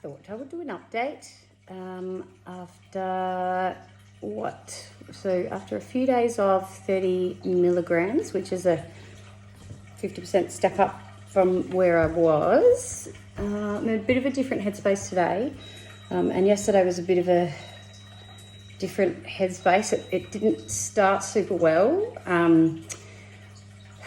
thought I would do an update after a few days of 30 milligrams, which is a 50% step up from where I was. I'm in a bit of a different headspace today, and yesterday was a bit of a different headspace. It didn't start super well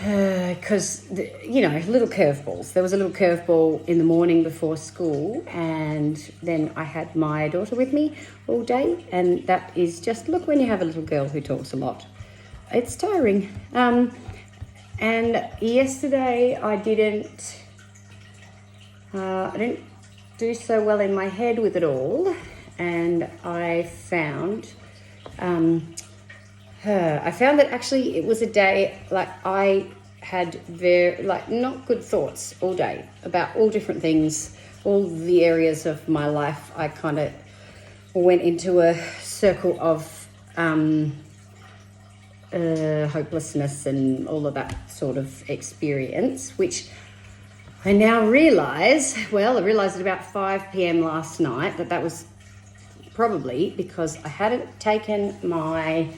because, little curveballs. There was a little curveball in the morning before school, and then I had my daughter with me all day, and that is just, look, when you have a little girl who talks a lot, it's tiring. And yesterday I didn't do so well in my head with it all, and I found that actually it was a day I had very not good thoughts all day about all different things, all the areas of my life. I kind of went into a circle of hopelessness and all of that sort of experience, which I now realise, I realised at about 5 p.m. last night that was probably because I hadn't taken my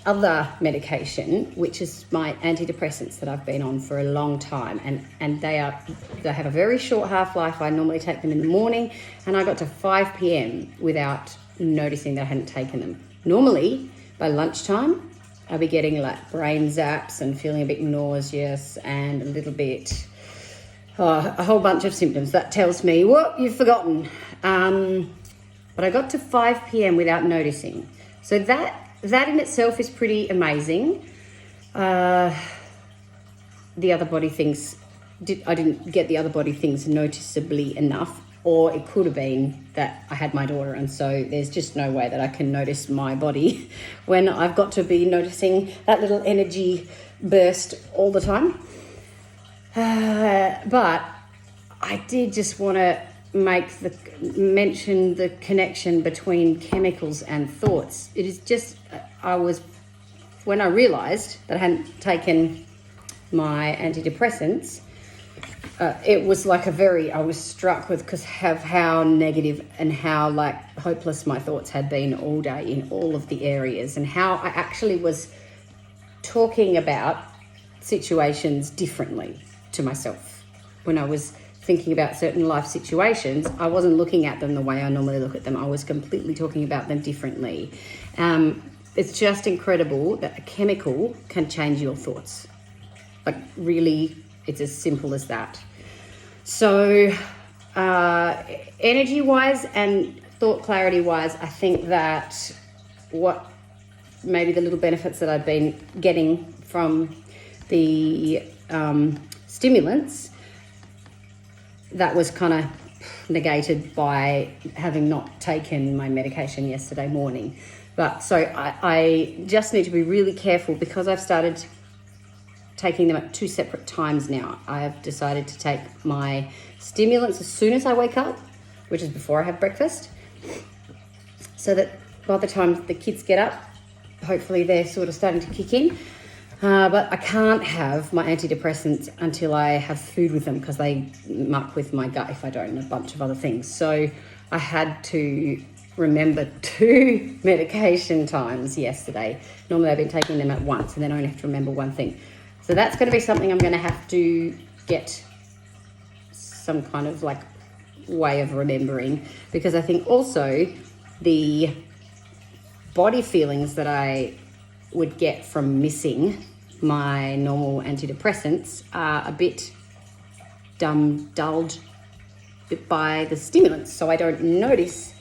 other medication, which is my antidepressants that I've been on for a long time, and they have a very short half-life. I normally take them in the morning, and I got to 5 p.m. without noticing that I hadn't taken them. Normally, by lunchtime, I'll be getting brain zaps and feeling a bit nauseous and a little bit, a whole bunch of symptoms. That tells me, whoop, you've forgotten. But I got to 5 p.m. without noticing. So that in itself is pretty amazing. The other body things, I didn't get the other body things noticeably enough, or it could have been that I had my daughter, and so there's just no way that I can notice my body when I've got to be noticing that little energy burst all the time. But I did just want to mention the connection between chemicals and thoughts. It is just, when I realised that I hadn't taken my antidepressants, it was I was struck with because of how negative and how hopeless my thoughts had been all day in all of the areas, and how I actually was talking about situations differently to myself. When I was thinking about certain life situations, I wasn't looking at them the way I normally look at them. I was completely talking about them differently. It's just incredible that a chemical can change your thoughts. Really, it's as simple as that. So energy-wise and thought clarity-wise, I think that what maybe the little benefits that I've been getting from the stimulants, that was kind of negated by having not taken my medication yesterday morning. But so I just need to be really careful, because I've started taking them at 2 separate times now. I have decided to take my stimulants as soon as I wake up, which is before I have breakfast, so that by the time the kids get up, hopefully they're sort of starting to kick in. But I can't have my antidepressants until I have food with them, because they muck with my gut if I don't, and a bunch of other things. So I had to remember 2 medication times yesterday. Normally I've been taking them at once, and then I only have to remember one thing. So that's going to be something I'm going to have to get some kind of way of remembering, because I think also the body feelings that I would get from missing my normal antidepressants are a bit dulled by the stimulants, so I don't notice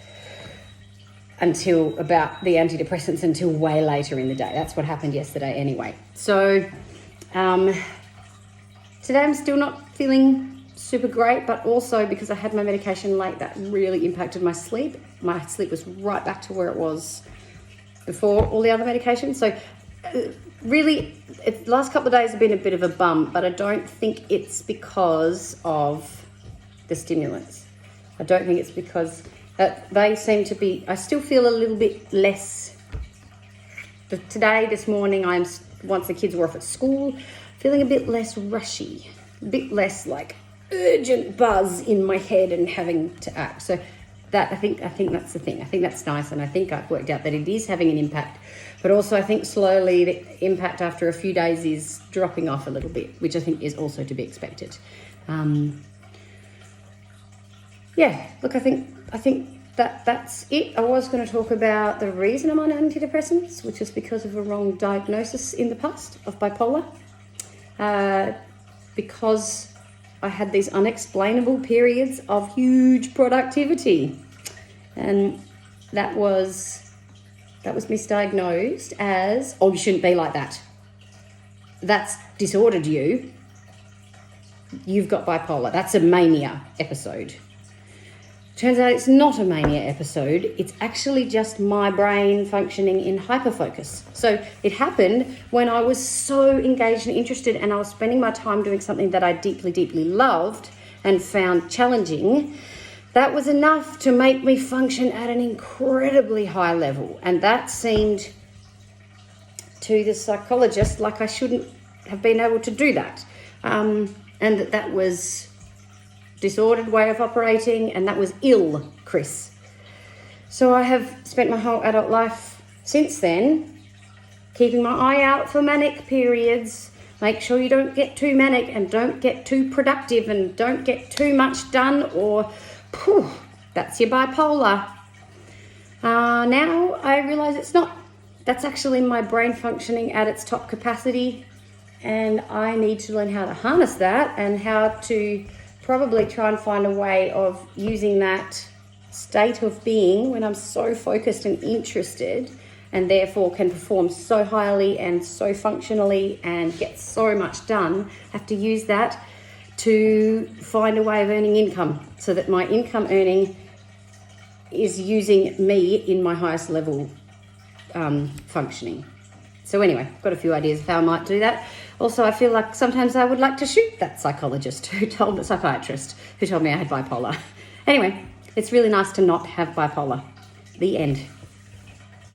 until about the antidepressants until way later in the day. That's what happened yesterday anyway. So today I'm still not feeling super great, but also because I had my medication late, that really impacted my sleep. My sleep was right back to where it was before all the other medications. So really, the last couple of days have been a bit of a bum, but I don't think it's because of the stimulants. I don't think it's because they seem to be, I still feel a little bit less. This morning, once the kids were off at school, feeling a bit less rushy, a bit less urgent buzz in my head and having to act. So I think that's the thing. I think that's nice, and I think I've worked out that it is having an impact. But also, I think slowly the impact after a few days is dropping off a little bit, which I think is also to be expected. Look, I think that's it. I was going to talk about the reason I'm on antidepressants, which is because of a wrong diagnosis in the past of bipolar. Because I had these unexplainable periods of huge productivity, and that was misdiagnosed as, oh, you shouldn't be like that. That's disordered you. You've got bipolar. That's a mania episode. Turns out it's not a mania episode. It's actually just my brain functioning in hyperfocus. So it happened when I was so engaged and interested, and I was spending my time doing something that I deeply, deeply loved and found challenging. That was enough to make me function at an incredibly high level. And that seemed to the psychologist like I shouldn't have been able to do that. And that was disordered way of operating, and that was ill, Chris. So I have spent my whole adult life since then keeping my eye out for manic periods. Make sure you don't get too manic and don't get too productive and don't get too much done, or that's your bipolar. Now I realise it's not. That's actually my brain functioning at its top capacity, and I need to learn how to harness that and how to probably try and find a way of using that state of being when I'm so focused and interested, and therefore can perform so highly and so functionally and get so much done. I have to use that to find a way of earning income so that my income earning is using me in my highest level functioning. So anyway, I've got a few ideas of how I might do that. Also, I feel like sometimes I would like to shoot that psychiatrist who told me I had bipolar. Anyway, it's really nice to not have bipolar. The end.